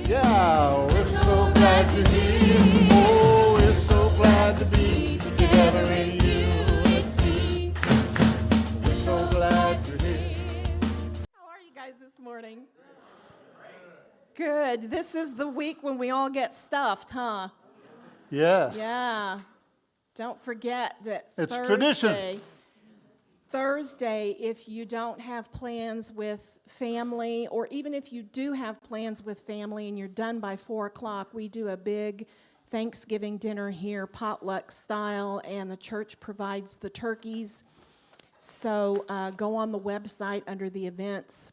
Yeah, we're so glad you're here. Oh, we're so glad to be together in unity. We're so glad you're here. How are you guys this morning? Good. This is the week when we all get stuffed, huh? Yes. Yeah. Don't forget that It's tradition. Thursday, if you don't have plans with family, or even if you do have plans with family and you're done by 4 o'clock, we do a big Thanksgiving dinner here, potluck style, and the church provides the turkeys. So go on the website under the events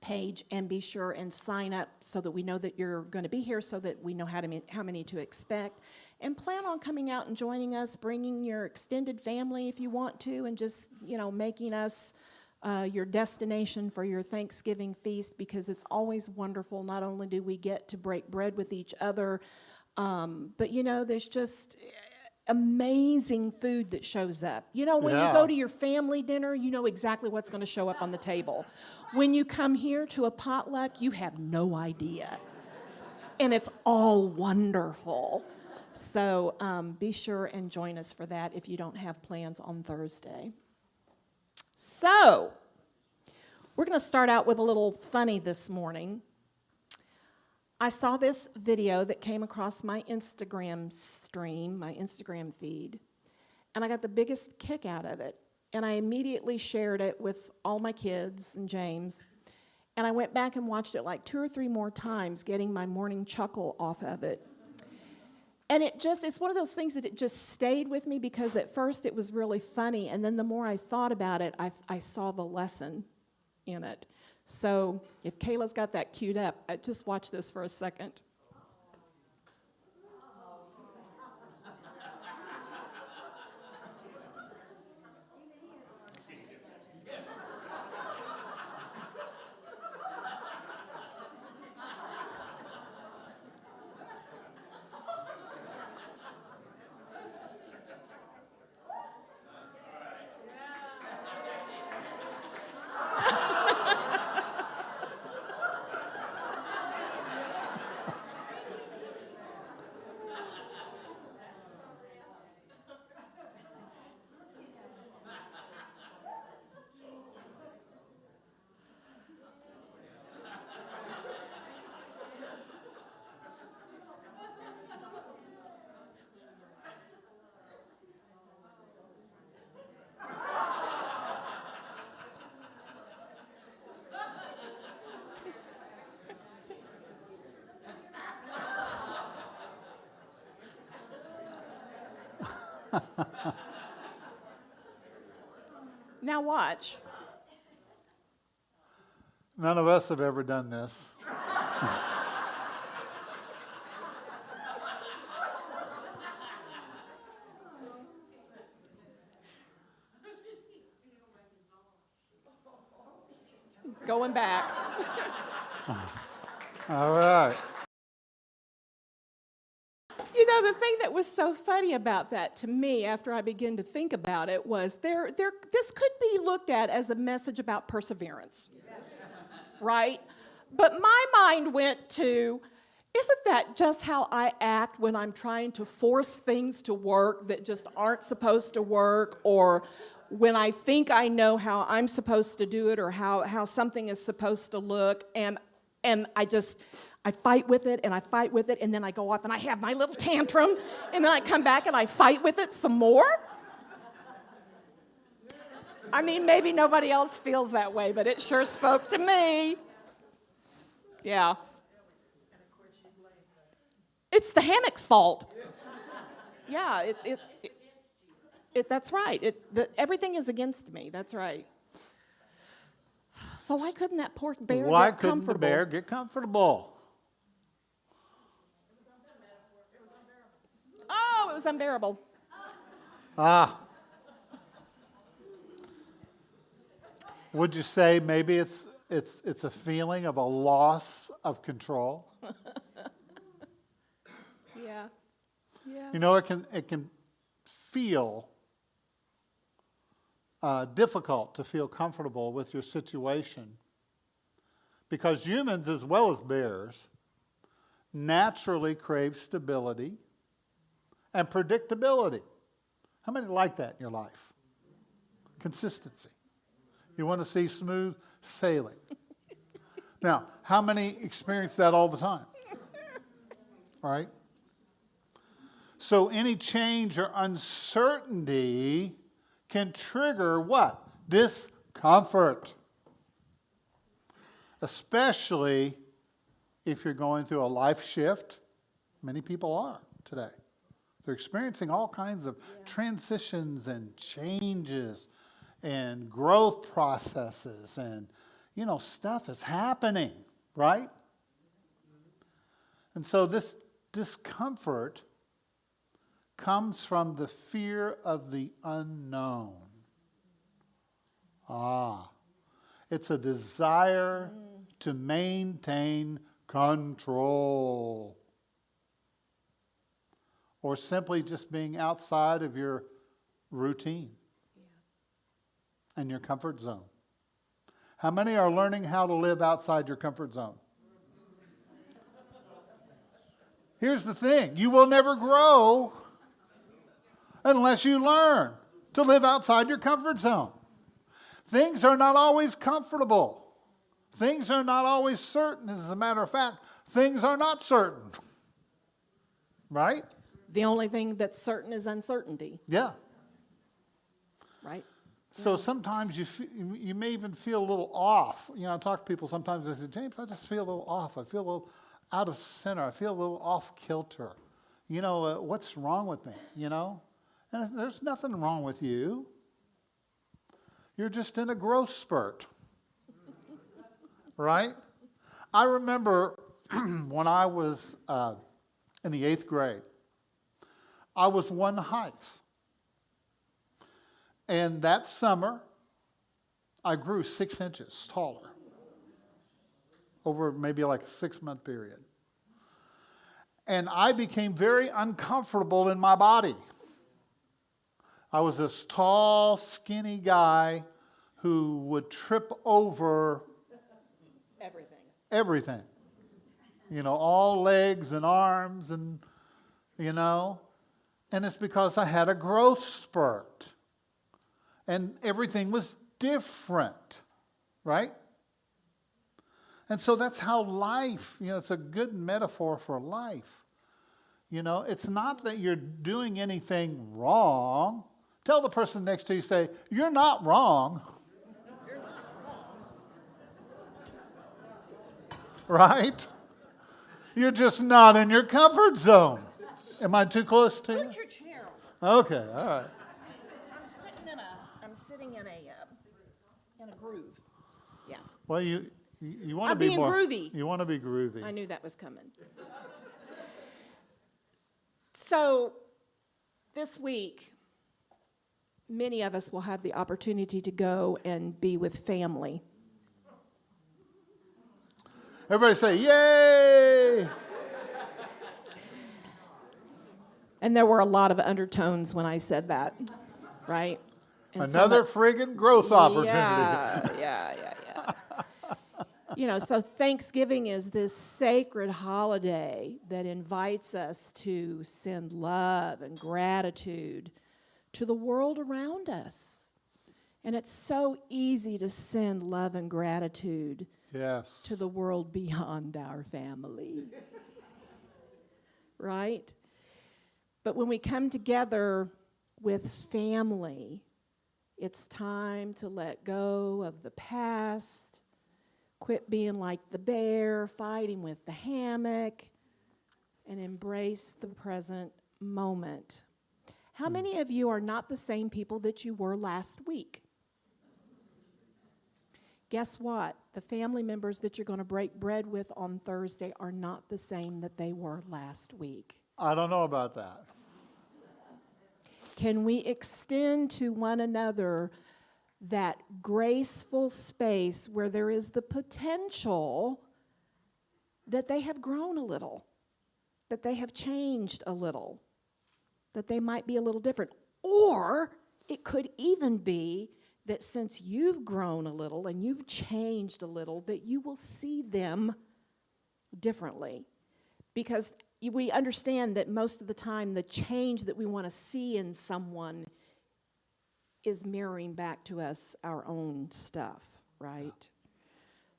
page and be sure and sign up so that we know that you're going to be here, so that we know how many to expect. And plan on coming out and joining us, bringing your extended family if you want to, and just, making us your destination for your Thanksgiving feast, because it's always wonderful. Not only do we get to break bread with each other, but, there's just amazing food that shows up. When you go to your family dinner, you know exactly what's going to show up on the table. When you come here to a potluck, you have no idea. And it's all wonderful. So be sure and join us for that if you don't have plans on Thursday. So we're going to start out with a little funny this morning. I saw this video that came across my Instagram stream, my Instagram feed, and I got the biggest kick out of it. And I immediately shared it with all my kids and James. And I went back and watched it like 2 or 3 more times, getting my morning chuckle off of it. And it's one of those things that it just stayed with me, because at first it was really funny, and then the more I thought about it, I saw the lesson in it. So if Kayla's got that queued up, just watch this for a second. Now watch. None of us have ever done this. He's going back. All right. The thing that was so funny about that to me, after I began to think about it, was this could be looked at as a message about perseverance, right? But my mind went to, isn't that just how I act when I'm trying to force things to work that just aren't supposed to work, or when I think I know how I'm supposed to do it, or how something is supposed to look, and I fight with it, and I fight with it, and then I go off and I have my little tantrum, and then I come back and I fight with it some more? I mean, maybe nobody else feels that way, but it sure spoke to me. Yeah. It's the hammock's fault. Yeah, that's right. Everything is against me. That's right. So why couldn't that poor bear get comfortable? Why couldn't the bear get comfortable? Oh, it was unbearable. Would you say maybe it's a feeling of a loss of control? Yeah. It can feel difficult to feel comfortable with your situation, because humans, as well as bears, naturally crave stability and predictability. How many like that in your life? Consistency. You want to see smooth sailing. Now, how many experience that all the time? Right? So any change or uncertainty can trigger what? Discomfort. Especially if you're going through a life shift. Many people are today. They're experiencing all kinds of transitions and changes and growth processes, and stuff is happening, right? And so this discomfort comes from the fear of the unknown. It's a desire to maintain control, or simply just being outside of your routine and your comfort zone. How many are learning how to live outside your comfort zone? Here's the thing. You will never grow unless you learn to live outside your comfort zone. Things are not always comfortable. Things are not always certain. As a matter of fact, things are not certain. Right? The only thing that's certain is uncertainty. Yeah. Right? So sometimes you may even feel a little off. I talk to people sometimes, they say, James, I just feel a little off. I feel a little out of center. I feel a little off kilter. What's wrong with me? And there's nothing wrong with you. You're just in a growth spurt. Right? I remember when I was in the 8th grade, I was one height. And that summer, I grew 6 inches taller over maybe like a 6-month period. And I became very uncomfortable in my body. I was this tall, skinny guy who would trip over everything. All legs and arms and it's because I had a growth spurt. And everything was different, right? And so that's how life, it's a good metaphor for life. It's not that you're doing anything wrong. Tell the person next to you, say, you're not wrong. Right? You're just not in your comfort zone. Am I too close to you? Put your chair on. Okay, all right. I'm sitting in a groove. Yeah. Well, you want to I'm be being more groovy. You want to be groovy. I knew that was coming. So, this week, many of us will have the opportunity to go and be with family. Everybody say, yay! And there were a lot of undertones when I said that, right? And another friggin' growth opportunity. Yeah. So Thanksgiving is this sacred holiday that invites us to send love and gratitude to the world around us. And it's so easy to send love and gratitude to the world beyond our family. Right? But when we come together with family, it's time to let go of the past, quit being like the bear, fighting with the hammock, and embrace the present moment. How many of you are not the same people that you were last week? Guess what? The family members that you're going to break bread with on Thursday are not the same that they were last week. I don't know about that. Can we extend to one another that graceful space where there is the potential that they have grown a little, that they have changed a little, that they might be a little different? Or it could even be that since you've grown a little and you've changed a little, that you will see them differently. because we understand that most of the time the change that we want to see in someone is mirroring back to us our own stuff, right?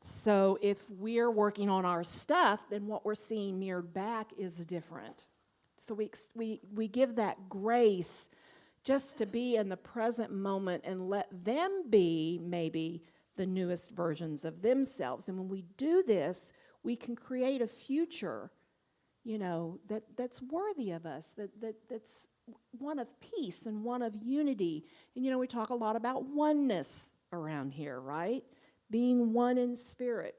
So if we're working on our stuff, then what we're seeing mirrored back is different. So we give that grace just to be in the present moment and let them be maybe the newest versions of themselves. And when we do this, we can create a future, that's worthy of us, that's one of peace and one of unity. And we talk a lot about oneness around here, right? Being one in spirit.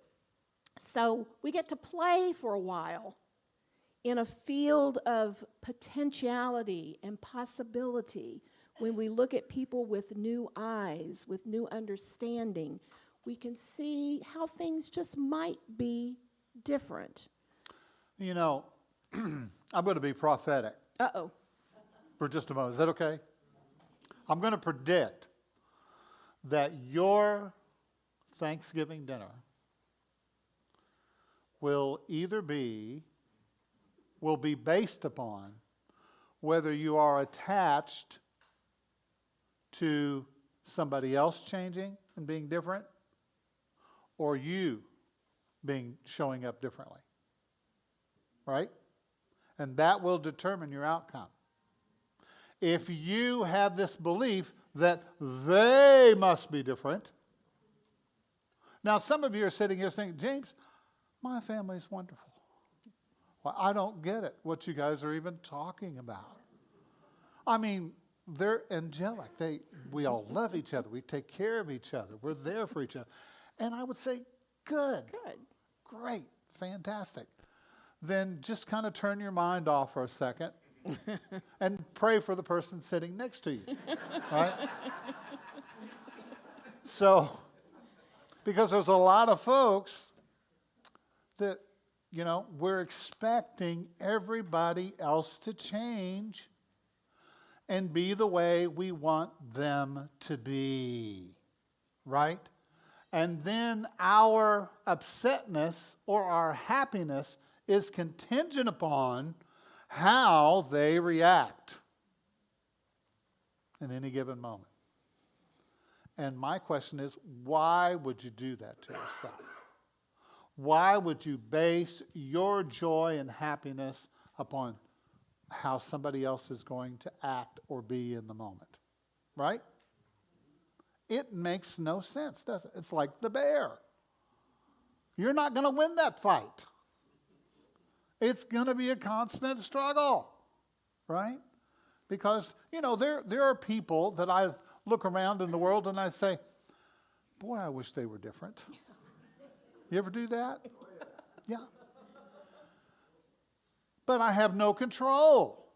So we get to play for a while in a field of potentiality and possibility. When we look at people with new eyes, with new understanding, we can see how things just might be different. I'm going to be prophetic Uh-oh. for just a moment. Is that okay? I'm going to predict that your Thanksgiving dinner will be based upon whether you are attached to somebody else changing and being different, or you showing up differently. Right? And that will determine your outcome. If you have this belief that they must be different. Now, some of you are sitting here saying, James, my family's wonderful. Well, I don't get it, what you guys are even talking about. I mean, they're angelic. We all love each other. We take care of each other. We're there for each other. And I would say, good. Great. Fantastic. Then just kind of turn your mind off for a second and pray for the person sitting next to you. Right? So, because there's a lot of folks that, we're expecting everybody else to change and be the way we want them to be, right? And then our upsetness or our happiness is contingent upon how they react in any given moment. And my question is, why would you do that to yourself? Why would you base your joy and happiness upon how somebody else is going to act or be in the moment? Right? It makes no sense, does it? It's like the bear. You're not going to win that fight. It's going to be a constant struggle, right? Because, there are people that I look around in the world and I say, boy, I wish they were different. You ever do that? Yeah. But I have no control.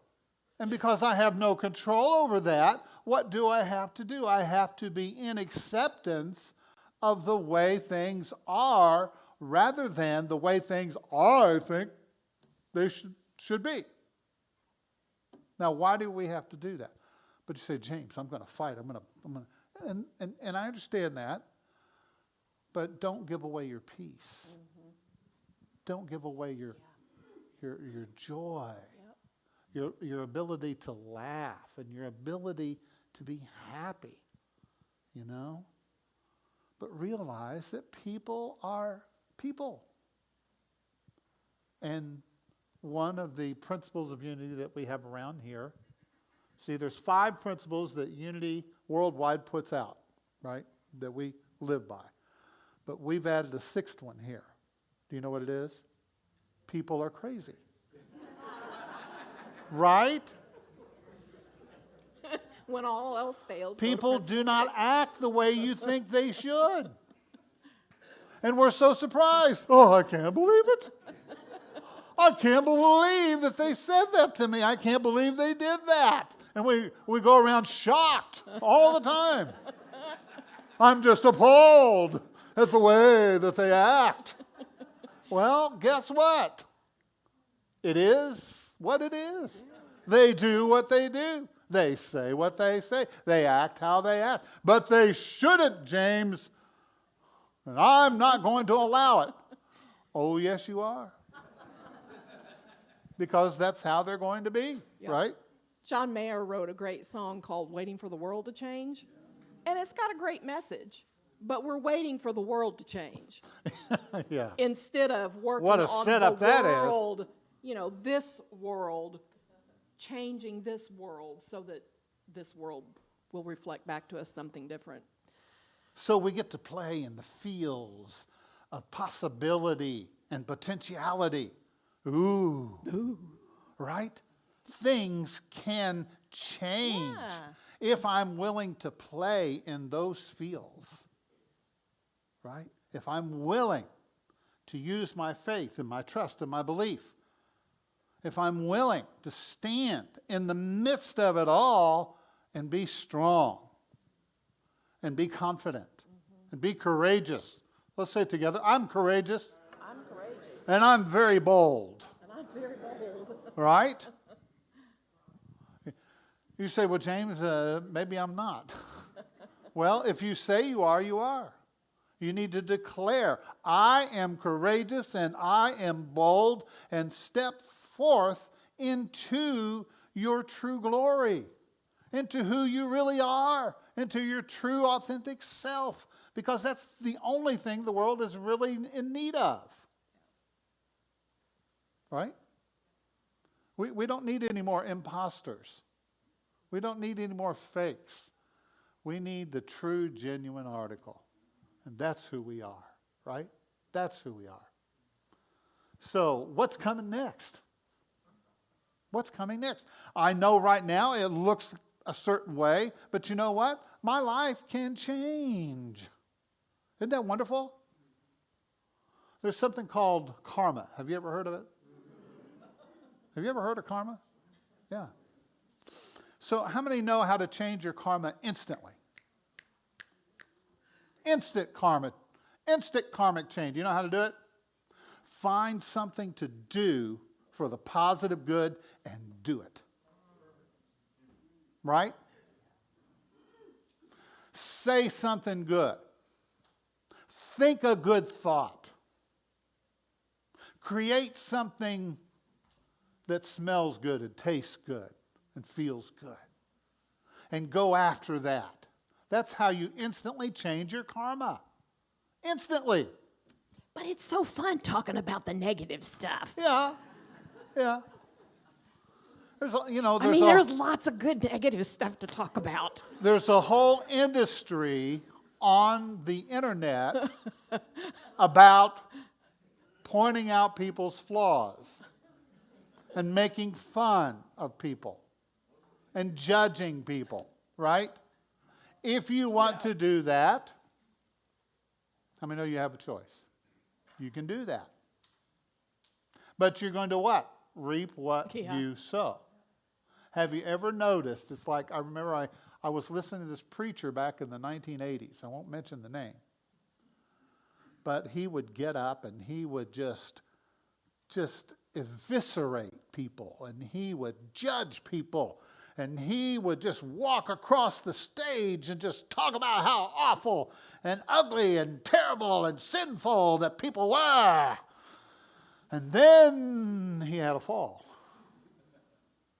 And because I have no control over that, what do I have to do? I have to be in acceptance of the way things are rather than the way things I think they should be. Now, why do we have to do that? But you say, James, I'm going to fight. I'm going to, and I understand that. But don't give away your peace. Mm-hmm. Don't give away your joy, your ability to laugh, and your ability to be happy. But realize that people are people. And one of the principles of unity that we have around here, see, there's 5 principles that Unity Worldwide puts out, right, that we live by. But we've added a 6th one here. Do you know what it is? People are crazy. Right? When all else fails. People do not act the way you think they should. And we're so surprised. Oh, I can't believe it. I can't believe that they said that to me. I can't believe they did that. And we go around shocked all the time. I'm just appalled at the way that they act. Well, guess what? It is what it is. They do what they do. They say what they say. They act how they act. But they shouldn't, James. And I'm not going to allow it. Oh, yes, you are. because that's how they're going to be, Yeah. right? John Mayer wrote a great song called Waiting for the World to Change. And it's got a great message. But we're waiting for the world to change Yeah. instead of working What a on setup the that is. world, this world, changing this world so that this world will reflect back to us something different. So we get to play in the fields of possibility and potentiality. Ooh. Right? Things can change if I'm willing to play in those fields. Right? If I'm willing to use my faith and my trust and my belief. If I'm willing to stand in the midst of it all and be strong and be confident and be courageous. Let's say it together. I'm courageous. I'm courageous. And I'm very bold. And I'm very bold. Right? You say, well, James, maybe I'm not. Well, if you say you are, you are. You need to declare, I am courageous and I am bold, and step forth into your true glory, into who you really are, into your true authentic self, because that's the only thing the world is really in need of. Right? We don't need any more imposters. We don't need any more fakes. We need the true, genuine article. And that's who we are, right? That's who we are. So, what's coming next? What's coming next? I know right now it looks a certain way, but you know what? My life can change. Isn't that wonderful? There's something called karma. Have you ever heard of it? Have you ever heard of karma? Yeah. So, how many know how to change your karma instantly? Instant karmic change. You know how to do it? Find something to do for the positive good and do it. Right? Say something good. Think a good thought. Create something that smells good and tastes good and feels good. And go after that. That's how you instantly change your karma. Instantly. But it's so fun talking about the negative stuff. Yeah. There's Lots of good negative stuff to talk about. There's a whole industry on the internet about pointing out people's flaws and making fun of people and judging people, right? If you want to do that, how many know you have a choice? You can do that. But you're going to what? Reap what you sow. Have you ever noticed, it's like, I remember I was listening to this preacher back in the 1980s. I won't mention the name. But he would get up and he would just eviscerate people, and he would judge people. And he would just walk across the stage and just talk about how awful and ugly and terrible and sinful that people were. And then he had a fall.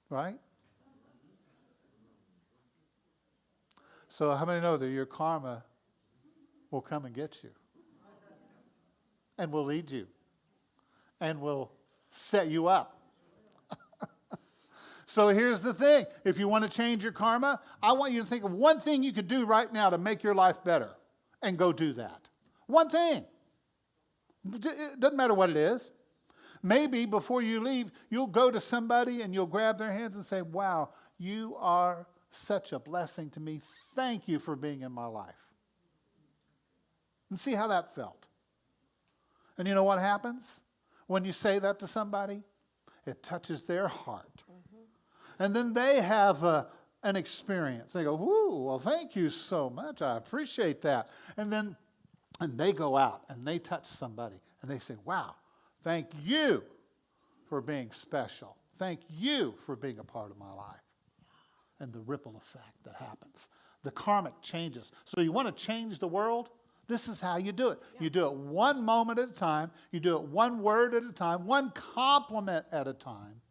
Right? So how many know that your karma will come and get you? And will lead you. And will set you up. So here's the thing. If you want to change your karma, I want you to think of one thing you could do right now to make your life better. And go do that. One thing. It doesn't matter what it is. Maybe before you leave, you'll go to somebody and you'll grab their hands and say, wow, you are such a blessing to me. Thank you for being in my life. And see how that felt. And you know what happens? When you say that to somebody, it touches their heart. And then they have an experience. They go, "Ooh, well, thank you so much. I appreciate that." And they go out and they touch somebody and they say, "Wow, thank you for being special. Thank you for being a part of my life." And the ripple effect that happens. The karmic changes. So you want to change the world? This is how you do it. You do it one moment at a time. You do it one word at a time, one compliment at a time,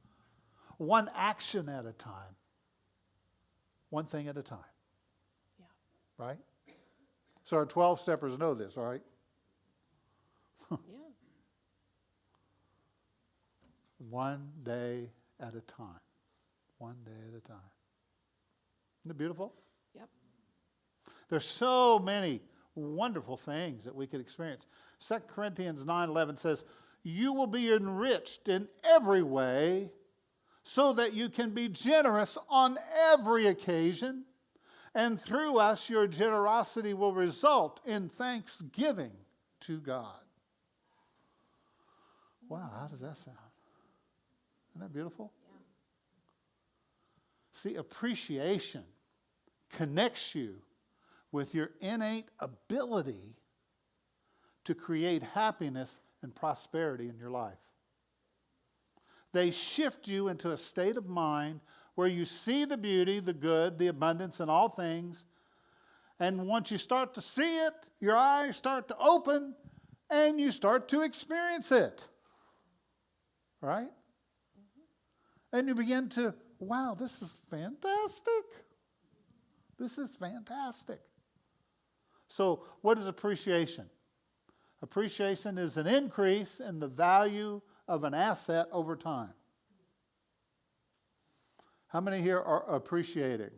one action at a time, one thing at a time. Yeah. Right? So our 12-steppers know this, all right? Yeah. One day at a time. One day at a time. Isn't it beautiful? Yep. There's so many wonderful things that we could experience. 2 Corinthians 9:11 says, you will be enriched in every way so that you can be generous on every occasion, and through us your generosity will result in thanksgiving to God. Wow, how does that sound? Isn't that beautiful? Yeah. See, appreciation connects you with your innate ability to create happiness and prosperity in your life. They shift you into a state of mind where you see the beauty, the good, the abundance in all things. And once you start to see it, your eyes start to open and you start to experience it. Right? And you begin to, wow, this is fantastic. This is fantastic. So, what is appreciation? Appreciation is an increase in the value of an asset over time. How many here are appreciating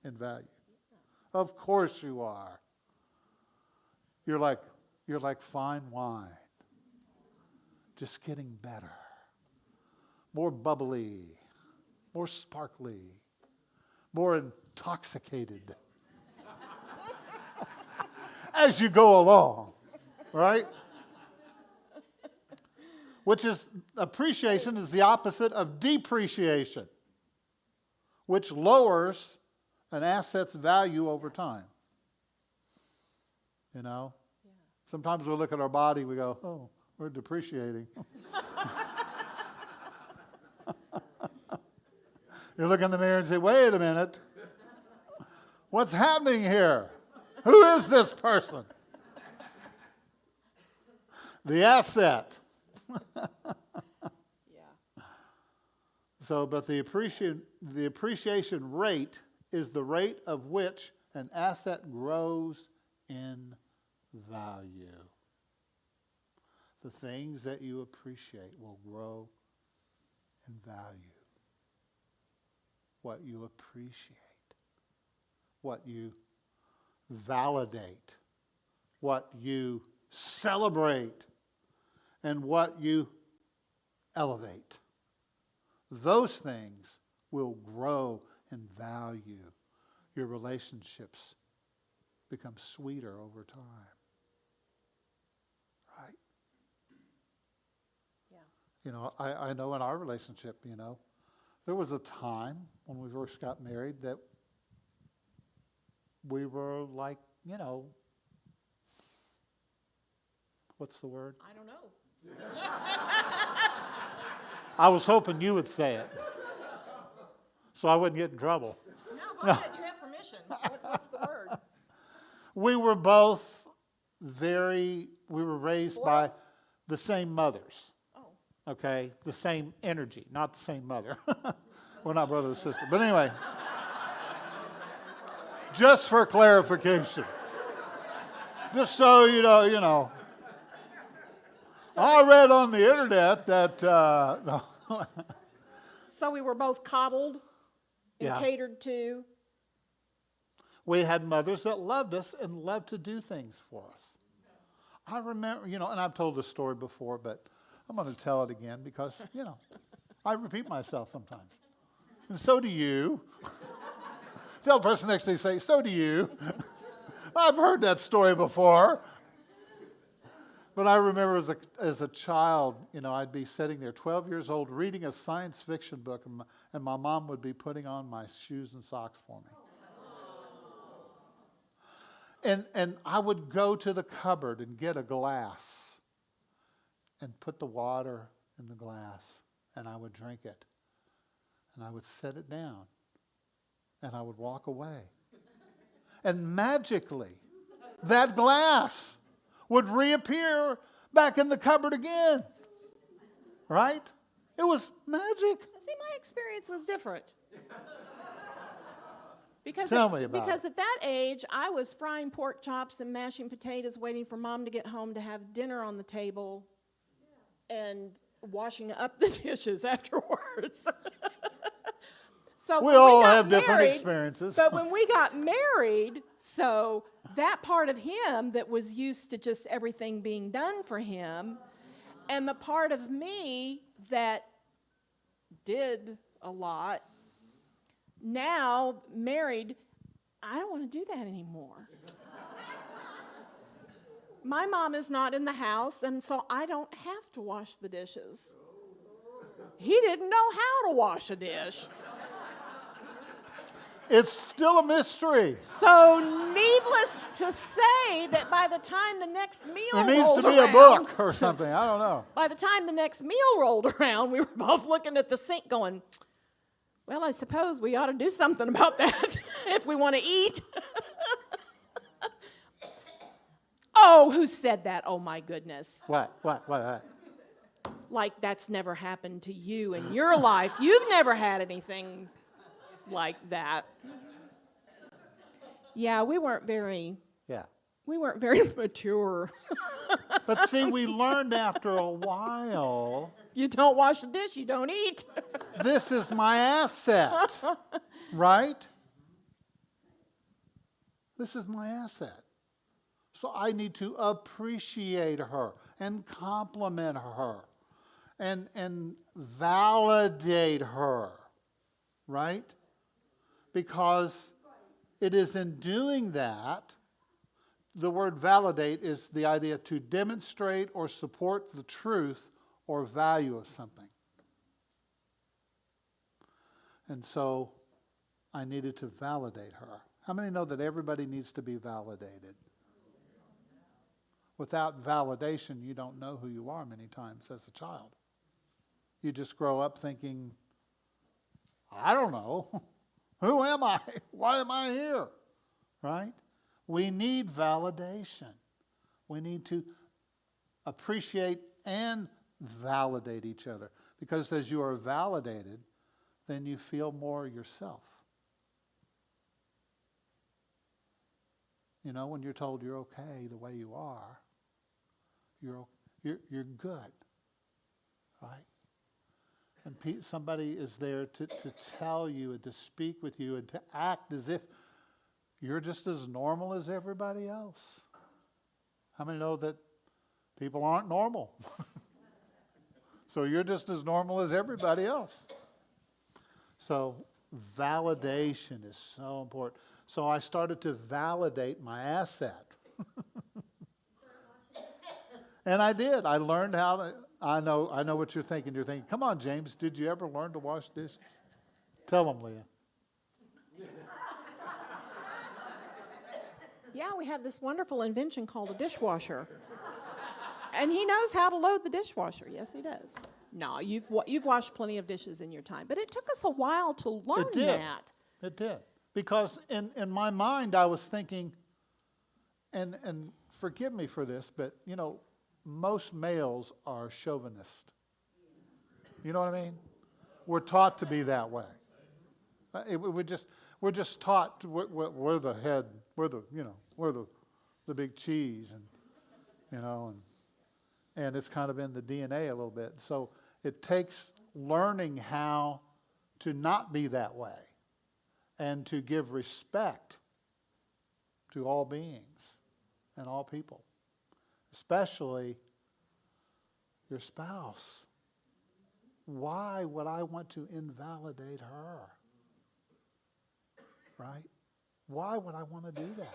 in value? Of course you are. You're like fine wine. Just getting better. More bubbly, more sparkly, more intoxicated as you go along, right? Which is, appreciation is the opposite of depreciation, which lowers an asset's value over time. You know? Yeah. Sometimes we look at our body, we go, oh, we're depreciating. You look in the mirror and say, wait a minute. What's happening here? Who is this person? The asset. Yeah. So, but the appreciation rate is the rate of which an asset grows in value. The things that you appreciate will grow in value. What you appreciate, what you validate, what you celebrate, and what you elevate. Those things will grow in value. Your relationships become sweeter over time. Right? Yeah. You know, I know in our relationship, you know, there was a time when we first got married that we were like, you know, what's the word? I don't know. I was hoping you would say it so I wouldn't get in trouble. No, go ahead. You have permission. What's the word? We were both we were raised Spoiled? by the same mothers. Oh. Okay? The same energy, not the same mother. We're not brother or sister. But anyway, just for clarification. Just so you know. I read on the internet that, no. So we were both coddled and Yeah. catered to. We had mothers that loved us and loved to do things for us. I remember, you know, and I've told this story before, but I'm going to tell it again because, you know, I repeat myself sometimes. And so do you. Tell the person next to you, say, so do you. I've heard that story before. But I remember as a child, you know, I'd be sitting there 12 years old reading a science fiction book, and my mom would be putting on my shoes and socks for me. And I would go to the cupboard and get a glass and put the water in the glass, and I would drink it. And I would set it down, and I would walk away. And magically, that glass would reappear back in the cupboard again. Right? It was magic. See, my experience was different. Because Tell me about because it. at that age, I was frying pork chops and mashing potatoes, waiting for Mom to get home to have dinner on the table, and washing up the dishes afterwards. So We when all got have different married, experiences. But when we got married, so that part of him that was used to just everything being done for him, and the part of me that did a lot, now married, I don't want to do that anymore. My mom is not in the house, and so I don't have to wash the dishes. He didn't know how to wash a dish. It's still a mystery. So needless to say that by the time the next meal There needs rolled to be around, a book or something. I don't know. by the time the next meal rolled around, we were both looking at the sink going, well, I suppose we ought to do something about that if we want to eat. Oh, who said that? Oh, my goodness. What? Like that's never happened to you in your life. You've never had anything like that. Yeah, we weren't very Yeah. mature. But see, we learned after a while, You don't wash the dish, you don't eat. this is my asset, right? This is my asset. So I need to appreciate her and compliment her and validate her, right? Because it is in doing that, the word validate is the idea to demonstrate or support the truth or value of something. And so I needed to validate her. How many know that everybody needs to be validated? Without validation, you don't know who you are many times as a child. You just grow up thinking, I don't know. Who am I? Why am I here? Right? We need validation. We need to appreciate and validate each other. Because as you are validated, then you feel more yourself. You know, when you're told you're okay the way you are, you're good, right? And somebody is there to tell you and to speak with you and to act as if you're just as normal as everybody else. How many know that people aren't normal? So you're just as normal as everybody else. So validation is so important. So I started to validate my asset. And I did. I learned how to, I know what you're thinking. You're thinking, come on, James, did you ever learn to wash dishes? Tell them, Leah. Yeah, we have this wonderful invention called a dishwasher. And he knows how to load the dishwasher. Yes, he does. No, you've washed plenty of dishes in your time. But it took us a while to learn that. It did. Because in my mind, I was thinking, and forgive me for this, but, you know, most males are chauvinist. You know what I mean? We're taught to be that way. We're just taught we're the head, we're the big cheese, and it's kind of in the DNA a little bit. So it takes learning how to not be that way and to give respect to all beings and all people. Especially your spouse. Why would I want to invalidate her? Right? Why would I want to do that?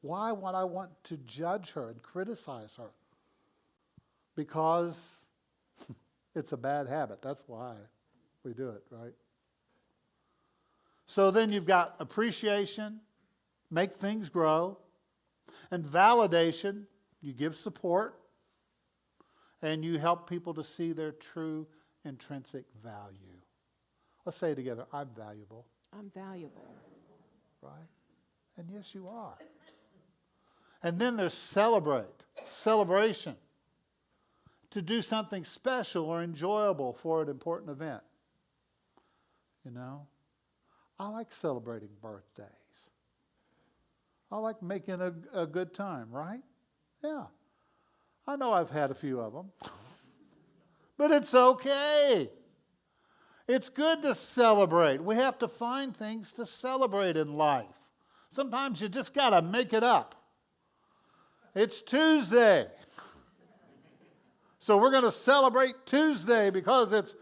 Why would I want to judge her and criticize her? Because it's a bad habit. That's why we do it, right? So then you've got appreciation, make things grow, and validation. You give support, and you help people to see their true intrinsic value. Let's say it together. I'm valuable. I'm valuable. Right? And yes, you are. And then there's celebration. To do something special or enjoyable for an important event. You know? I like celebrating birthdays. I like making a good time, right? Yeah. I know I've had a few of them. But it's okay. It's good to celebrate. We have to find things to celebrate in life. Sometimes you just got to make it up. It's Tuesday. So we're going to celebrate Tuesday because it's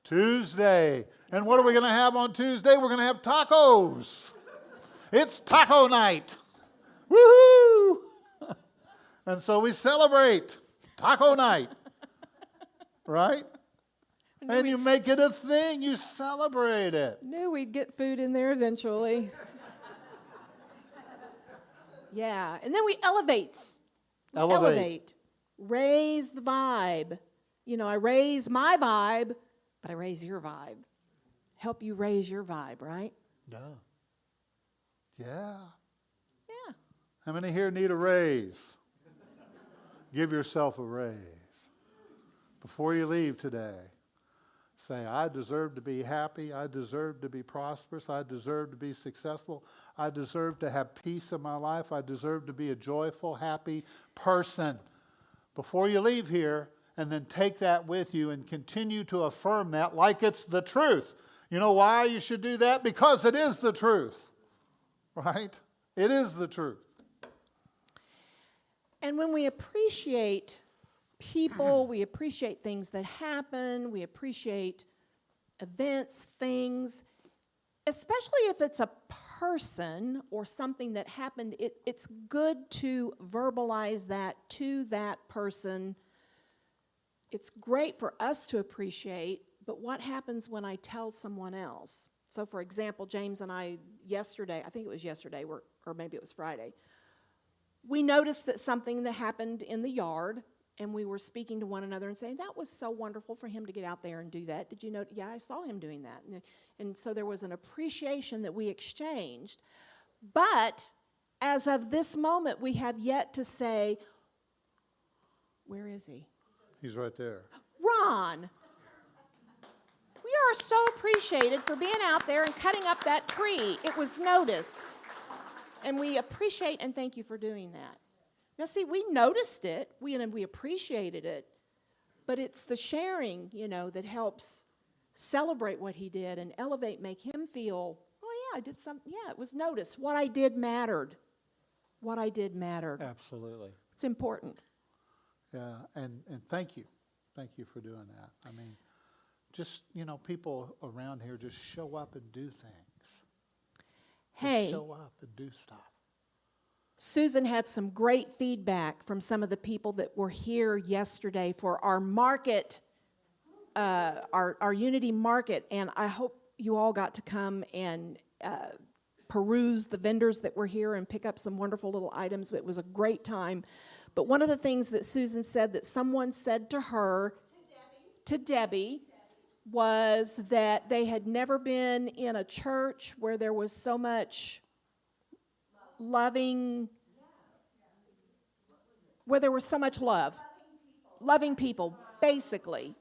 Tuesday. And what are we going to have on Tuesday? We're going to have tacos. It's taco night. Woohoo! And so we celebrate taco night. Right? And you make it a thing. You celebrate it. Knew we'd get food in there eventually. Yeah, and then we elevate. Elevate. Raise the vibe. You know, I raise my vibe, but I raise your vibe. Help you raise your vibe, right? No. Yeah. Yeah. How many here need a raise? Give yourself a raise. Before you leave today, say, I deserve to be happy. I deserve to be prosperous. I deserve to be successful. I deserve to have peace in my life. I deserve to be a joyful, happy person. Before you leave here, and then take that with you and continue to affirm that like it's the truth. You know why you should do that? Because it is the truth. Right? It is the truth. And when we appreciate people, we appreciate things that happen, we appreciate events, things, especially if it's a person or something that happened, it's good to verbalize that to that person. It's great for us to appreciate, but what happens when I tell someone else? So, for example, James and I yesterday, I think it was yesterday, or maybe it was Friday, we noticed that something that happened in the yard, and we were speaking to one another and saying, that was so wonderful for him to get out there and do that. Did you know? Yeah, I saw him doing that. And so there was an appreciation that we exchanged. But as of this moment, we have yet to say, where is he? He's right there. Ron, we are so appreciated for being out there and cutting up that tree. It was noticed. And we appreciate and thank you for doing that. Now, see, we noticed it, we appreciated it, but it's the sharing, that helps celebrate what he did and elevate, make him feel, oh, yeah, I did something. Yeah, it was noticed. What I did mattered. What I did mattered. Absolutely. It's important. Yeah, and thank you. Thank you for doing that. I mean, just, people around here just show up and do things. Hey. Just show up and do stuff. Susan had some great feedback from some of the people that were here yesterday for our market, our Unity Market, and I hope you all got to come and peruse the vendors that were here and pick up some wonderful little items. It was a great time. But one of the things that Susan said that someone said to her, to Debbie, was that they had never been in a church where there was so much loving, where there was so much love. Loving people, basically.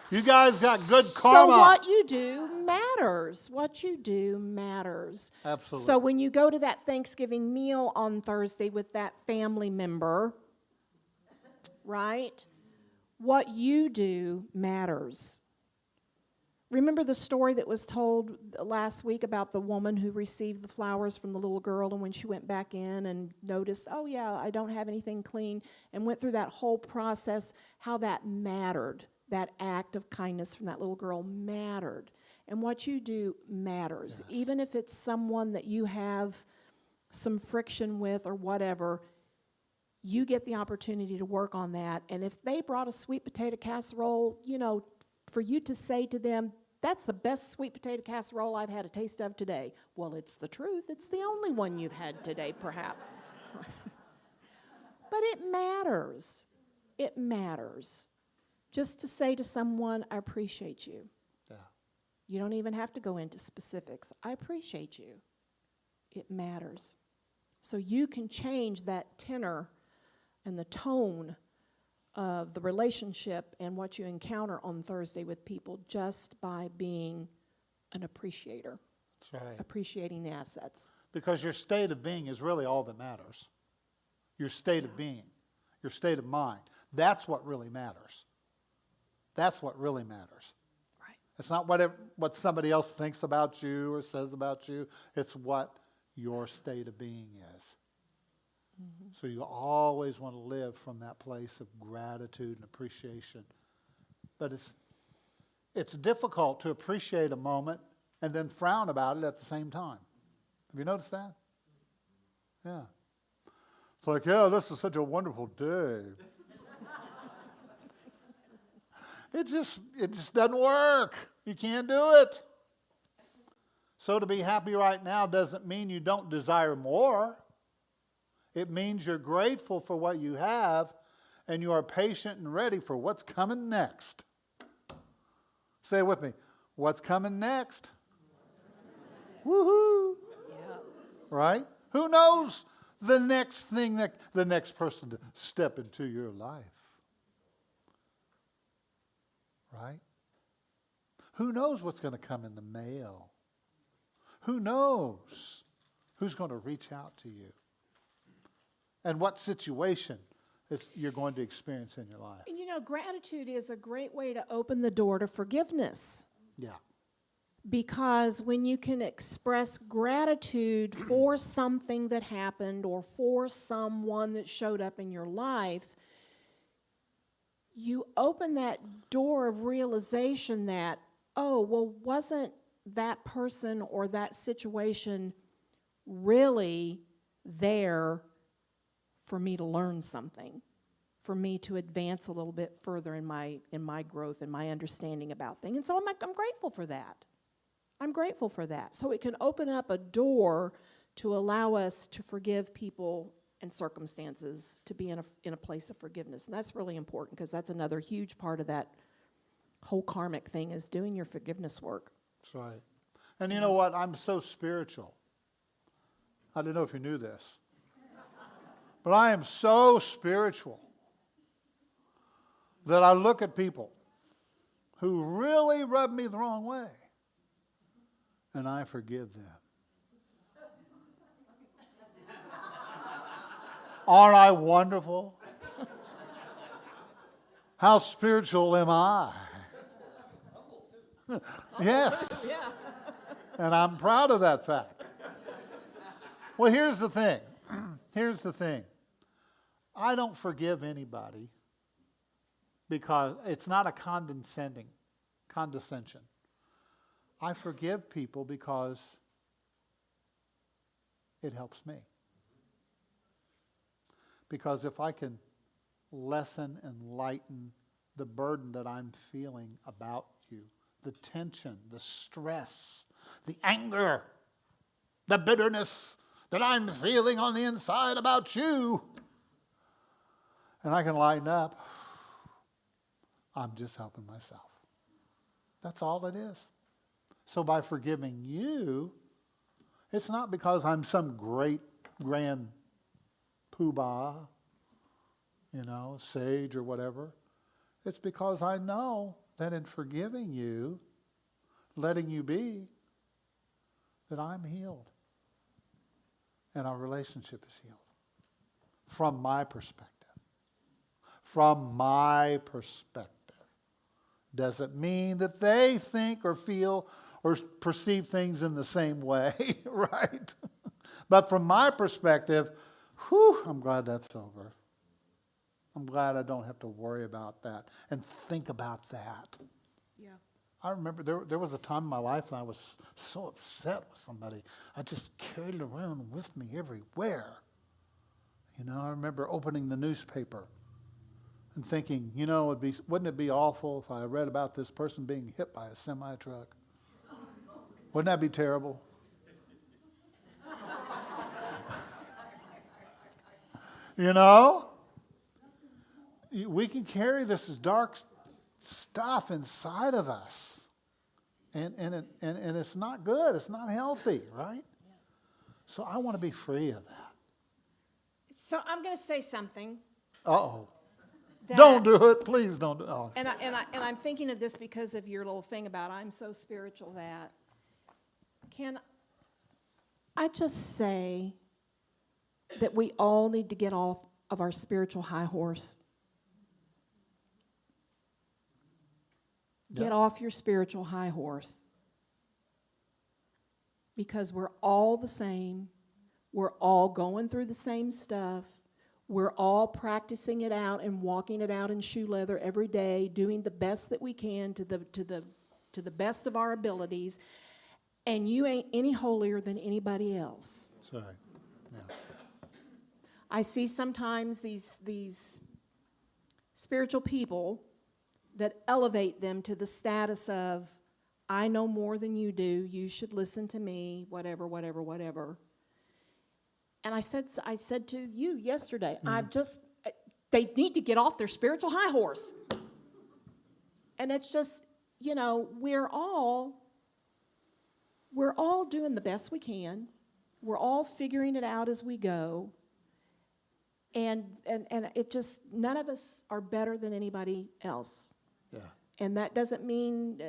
You guys got good karma. So what you do matters. What you do matters. Absolutely. So when you go to that Thanksgiving meal on Thursday with that family member, right? What you do matters. Remember the story that was told last week about the woman who received the flowers from the little girl, and when she went back in and noticed, oh yeah, I don't have anything clean, and went through that whole process, how that mattered. That act of kindness from that little girl mattered. And what you do matters. Yes. Even if it's someone that you have some friction with or whatever, you get the opportunity to work on that. And if they brought a sweet potato casserole, for you to say to them, that's the best sweet potato casserole I've had a taste of today. Well, it's the truth. It's the only one you've had today, perhaps. But it matters. It matters. Just to say to someone, I appreciate you. Yeah. You don't even have to go into specifics. I appreciate you. it matters. So you can change that tenor and the tone of the relationship and what you encounter on Thursday with people just by being an appreciator, That's right. appreciating the assets. Because your state of being is really all that matters. Your state of being, your state of mind. That's what really matters. That's what really matters. Right. It's not what somebody else thinks about you or says about you. It's what your state of being is. Mm-hmm. So you always want to live from that place of gratitude and appreciation. But it's difficult to appreciate a moment and then frown about it at the same time. Have you noticed that? Yeah. It's like, yeah, this is such a wonderful day. It just doesn't work. You can't do it. So to be happy right now doesn't mean you don't desire more. It means you're grateful for what you have and you are patient and ready for what's coming next. Say it with me. What's coming next? Woohoo! Yeah. Right? Who knows the next thing that the next person to step into your life? Right? Who knows what's going to come in the mail? Who knows who's going to reach out to you? And what situation you're going to experience in your life? And gratitude is a great way to open the door to forgiveness. Yeah. Because when you can express gratitude for something that happened or for someone that showed up in your life, you open that door of realization that, oh, well, wasn't that person or that situation really there for me to learn something, for me to advance a little bit further in my growth and my understanding about things? And so I'm grateful for that. I'm grateful for that. So it can open up a door to allow us to forgive people and circumstances, to be in a place of forgiveness. And that's really important because that's another huge part of that whole karmic thing, is doing your forgiveness work. That's right. And you know what? I'm so spiritual. I don't know if you knew this. But I am so spiritual that I look at people who really rub me the wrong way, and I forgive them. Aren't I wonderful? How spiritual am I? Yes. Yeah. And I'm proud of that fact. Well, here's the thing. Here's the thing. I don't forgive anybody because it's not a condescension. I forgive people because it helps me. Because if I can lessen and lighten the burden that I'm feeling about you, the tension, the stress, the anger, the bitterness that I'm feeling on the inside about you, and I can lighten up, I'm just helping myself. That's all it is. So by forgiving you, it's not because I'm some great grand poobah, sage or whatever. It's because I know that in forgiving you, letting you be, that I'm healed. And our relationship is healed. From my perspective. From my perspective. Doesn't mean that they think or feel or perceive things in the same way, right? But from my perspective, I'm glad that's over. I'm glad I don't have to worry about that and think about that. Yeah. I remember there was a time in my life when I was so upset with somebody. I just carried it around with me everywhere. I remember opening the newspaper and thinking, wouldn't it be awful if I read about this person being hit by a semi-truck? Wouldn't that be terrible? We can carry this dark stuff inside of us. And it's not good. It's not healthy, right? So I want to be free of that. So I'm going to say something. Uh-oh. that- Don't do it. Please don't do it. Oh. And I'm thinking of this because of your little thing about I'm so spiritual that. Can I just say that we all need to get off of our spiritual high horse? Get Yep. off your spiritual high horse. Because we're all the same. We're all going through the same stuff. We're all practicing it out and walking it out in shoe leather every day, doing the best that we can to the best of our abilities. And you ain't any holier than anybody else. Sorry. Yeah. I see sometimes these spiritual people that elevate them to the status of, I know more than you do, you should listen to me, whatever, whatever, whatever. And I said to you yesterday, they need to get off their spiritual high horse. And it's just, we're all doing the best we can. We're all figuring it out as we go. And it just, none of us are better than anybody else. Yeah. And that doesn't mean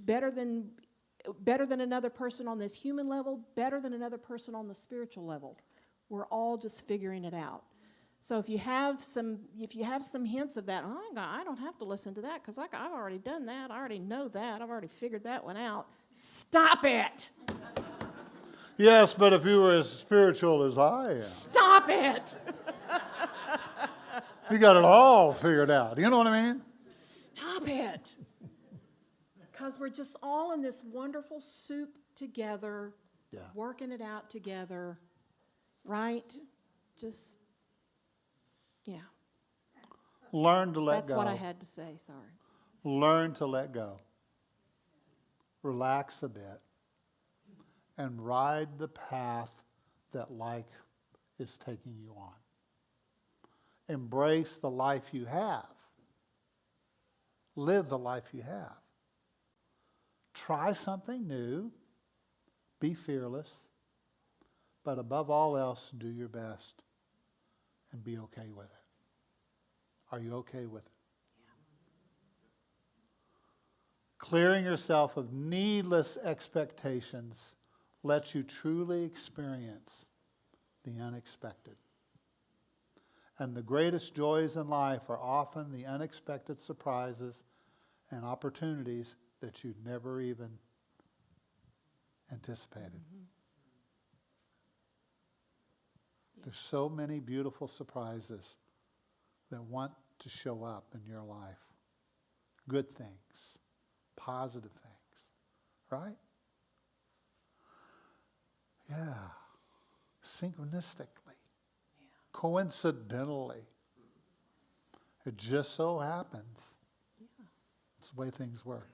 better than another person on this human level, better than another person on the spiritual level. We're all just figuring it out. So if you have some hints of that, I don't have to listen to that because I've already done that. I already know that. I've already figured that one out. Stop it. Yes, but if you were as spiritual as I am, Stop it. you got it all figured out. You know what I mean? Stop it. Because we're just all in this wonderful soup together, Yeah. working it out together, right? Just, yeah. Learn to let That's go. what I had to say, sorry. Learn to let go. Relax a bit. And ride the path that life is taking you on. Embrace the life you have. Live the life you have. Try something new. Be fearless. But above all else, do your best and be okay with it. Are you okay with it? Clearing yourself of needless expectations lets you truly experience the unexpected. And the greatest joys in life are often the unexpected surprises and opportunities that you never even anticipated. Mm-hmm. There's so many beautiful surprises that want to show up in your life. Good things, positive things, right? Yeah. Synchronistically. Yeah. Coincidentally. It just so happens. Yeah. It's the way things work.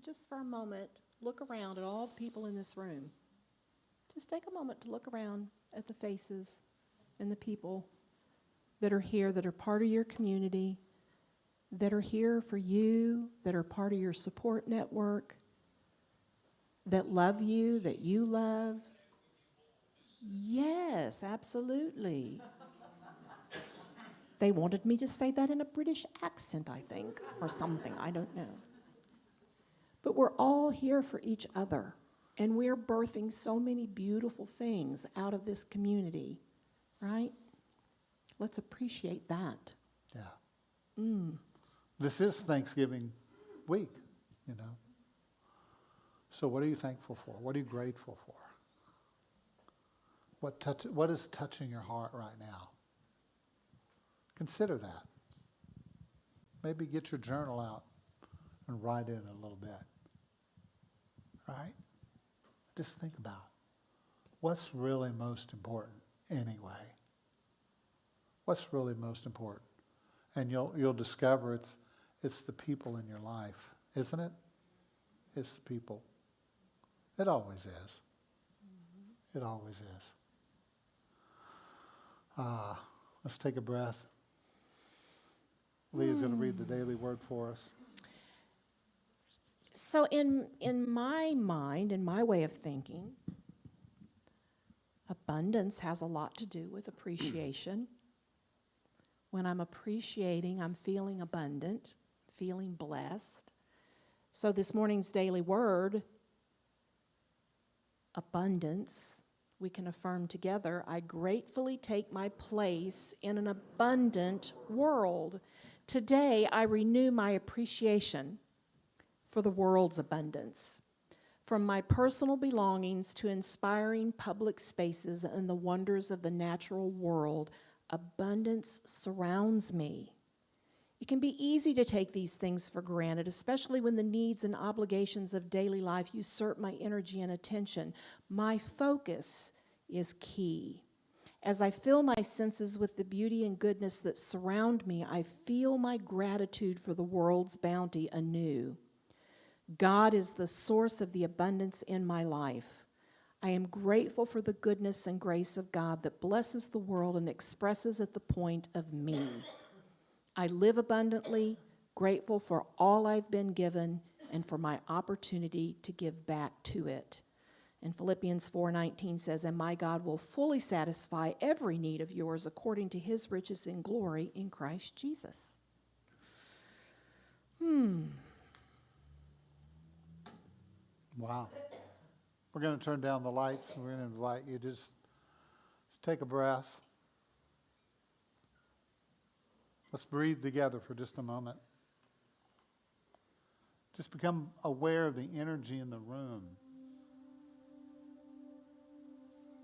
Just for a moment, look around at all the people in this room. Just take a moment to look around at the faces and the people that are here, that are part of your community, that are here for you, that are part of your support network, that love you, that you love. Yes, absolutely. They wanted me to say that in a British accent, I think, or something, I don't know. But we're all here for each other, and we're birthing so many beautiful things out of this community, right? Let's appreciate that. Yeah. This is Thanksgiving week, So what are you thankful for? What are you grateful for? What is touching your heart right now? Consider that. Maybe get your journal out and write in a little bit. Right? Just think about what's really most important anyway. What's really most important? And you'll discover it's the people in your life, isn't it? It's the people. It always is. Mm-hmm. It always is. Let's take a breath. Leah's going to read the daily word for us. So in my mind, in my way of thinking, Abundance has a lot to do with appreciation. When I'm appreciating, I'm feeling abundant, feeling blessed. So this morning's daily word, abundance, we can affirm together, I gratefully take my place in an abundant world. Today, I renew my appreciation for the world's abundance. From my personal belongings to inspiring public spaces and the wonders of the natural world, abundance surrounds me. It can be easy to take these things for granted, especially when the needs and obligations of daily life usurp my energy and attention. My focus is key. As I fill my senses with the beauty and goodness that surround me, I feel my gratitude for the world's bounty anew. God is the source of the abundance in my life. I am grateful for the goodness and grace of God that blesses the world and expresses at the point of me. I live abundantly, grateful for all I've been given and for my opportunity to give back to it. And Philippians 4:19 says, and my God will fully satisfy every need of yours according to his riches in glory in Christ Jesus. Wow. We're going to turn down the lights, and we're going to invite you just take a breath. Let's breathe together for just a moment. Just become aware of the energy in the room.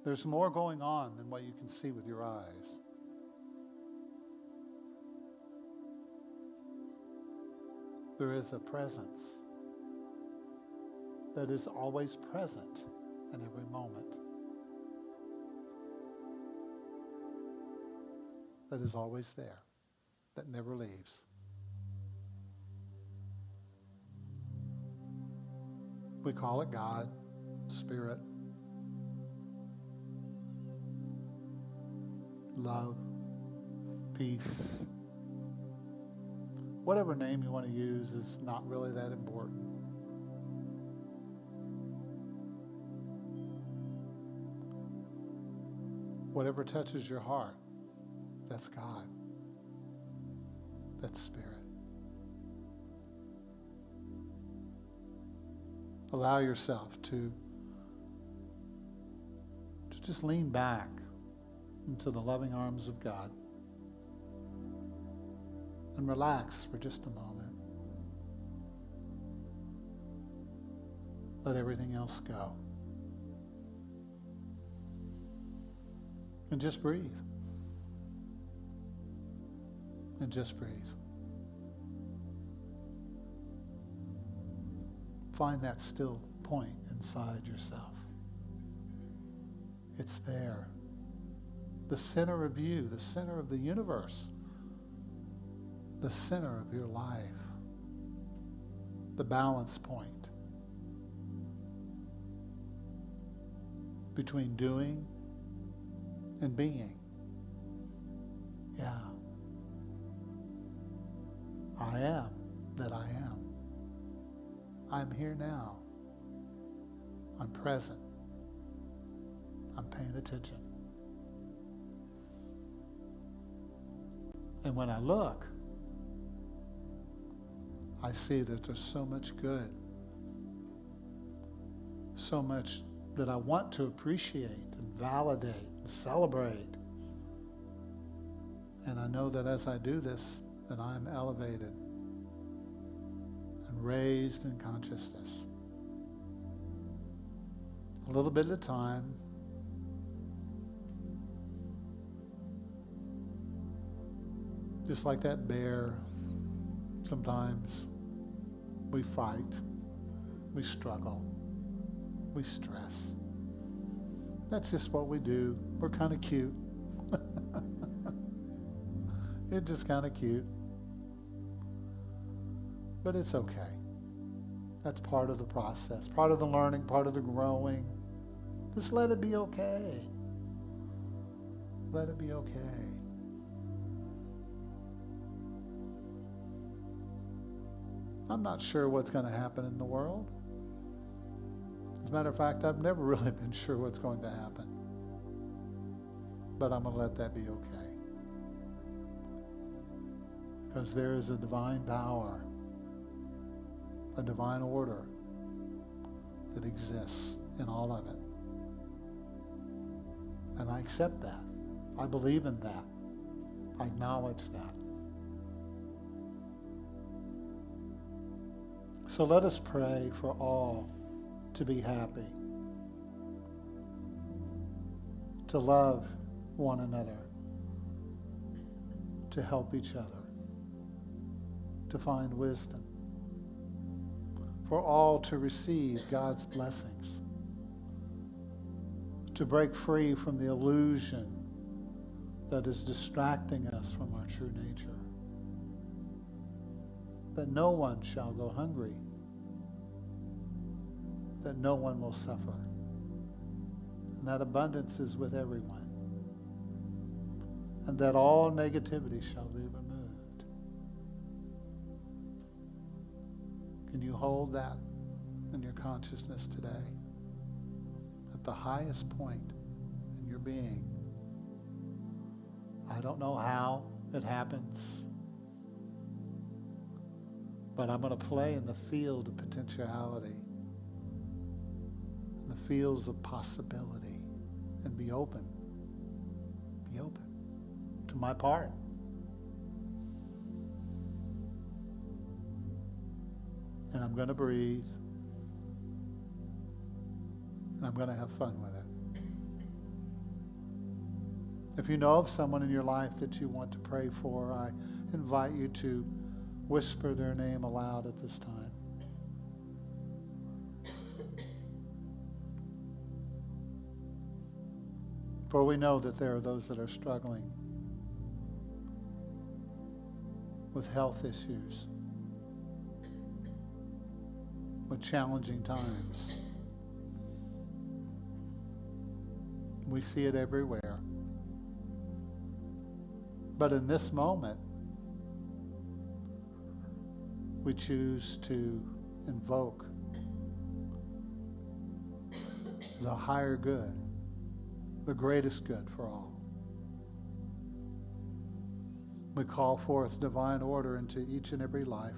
There's more going on than what you can see with your eyes. There is a presence that is always present in every moment. That is always there. That never leaves. We call it God, Spirit, love, peace. Whatever name you want to use is not really that important. Whatever touches your heart, that's God. That's Spirit. Allow yourself to just lean back into the loving arms of God and relax for just a moment. Let everything else go. And just breathe. And just breathe. Find that still point inside yourself. It's there. The center of you, the center of the universe, the center of your life, the balance point between doing and being. Yeah. I am that I am. I'm here now. I'm present. I'm paying attention. And when I look, I see that there's so much good, so much that I want to appreciate and validate and celebrate. And I know that as I do this, that I'm elevated and raised in consciousness. A little bit at a time. Just like that bear, sometimes we fight, we struggle, we stress. That's just what we do. We're kind of cute. It's just kind of cute. But it's okay. That's part of the process, part of the learning, part of the growing. Just let it be okay. Let it be okay. I'm not sure what's going to happen in the world. As a matter of fact, I've never really been sure what's going to happen. but I'm going to let that be okay. Because there is a divine power, a divine order that exists in all of it. And I accept that. I believe in that. I acknowledge that. So let us pray for all to be happy, to love one another, to help each other, to find wisdom, for all to receive God's blessings, to break free from the illusion that is distracting us from our true nature, that no one shall go hungry, that no one will suffer, and that abundance is with everyone, and that all negativity shall be removed. Can you hold that in your consciousness today? At the highest point in your being. I don't know how it happens, but I'm going to play in the field of potentiality, in the fields of possibility, and be open. Be open to my part. And I'm going to breathe. And I'm going to have fun with it. If you know of someone in your life that you want to pray for, I invite you to whisper their name aloud at this time. For we know that there are those that are struggling with health issues, with challenging times. We see it everywhere. But in this moment, we choose to invoke the higher good, the greatest good for all. We call forth divine order into each and every life.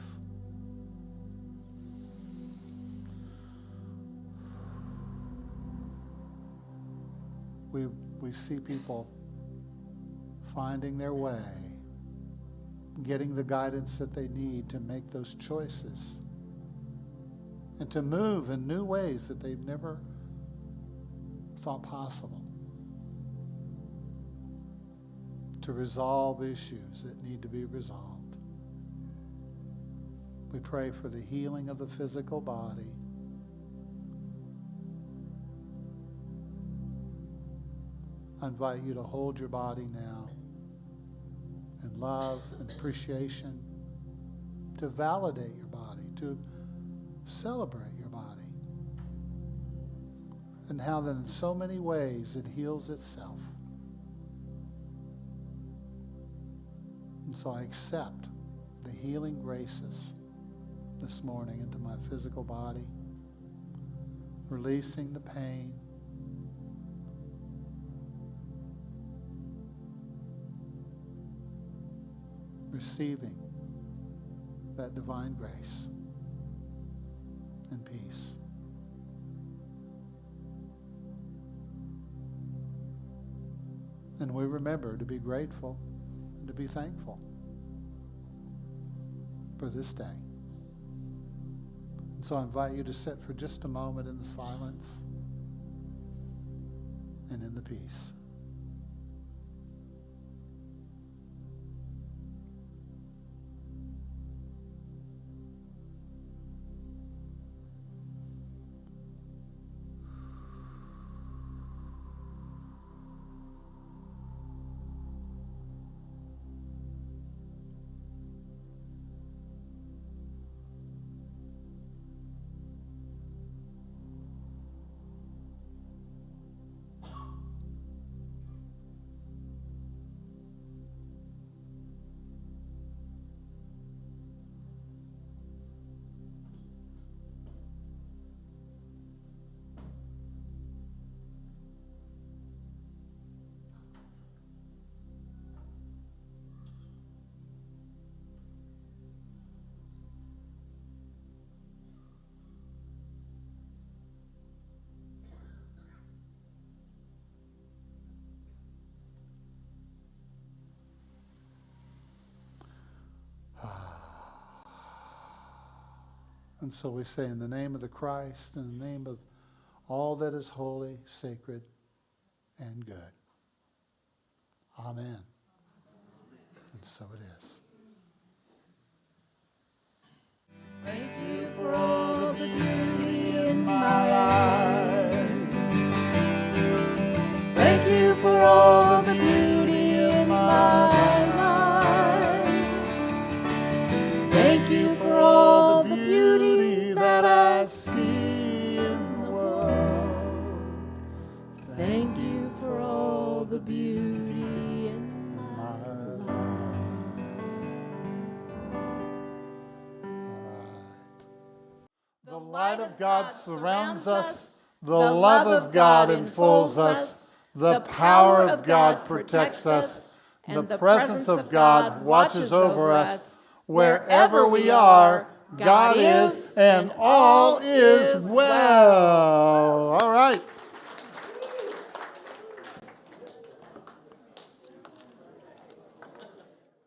We see people finding their way, getting the guidance that they need to make those choices and to move in new ways that they've never thought possible, to resolve issues that need to be resolved. We pray for the healing of the physical body. I invite you to hold your body now in love and appreciation, to validate your body, to celebrate your body, and how that in so many ways it heals itself. And so I accept the healing graces this morning into my physical body, releasing the pain, receiving that divine grace and peace. And we remember to be grateful and to be thankful for this day. And so I invite you to sit for just a moment in the silence and in the peace. And so we say, in the name of the Christ, in the name of all that is holy, sacred, and good. Amen. And so it is. Thank you for all the beauty in my life. Thank you for all the beauty in my life. Thank you for all the beauty that I see in the world. Thank you for all the beauty in my life. The light of God surrounds us. The love of God enfolds us. The power of God protects us. And the presence of God watches over us. Wherever we are, God is, and all is well.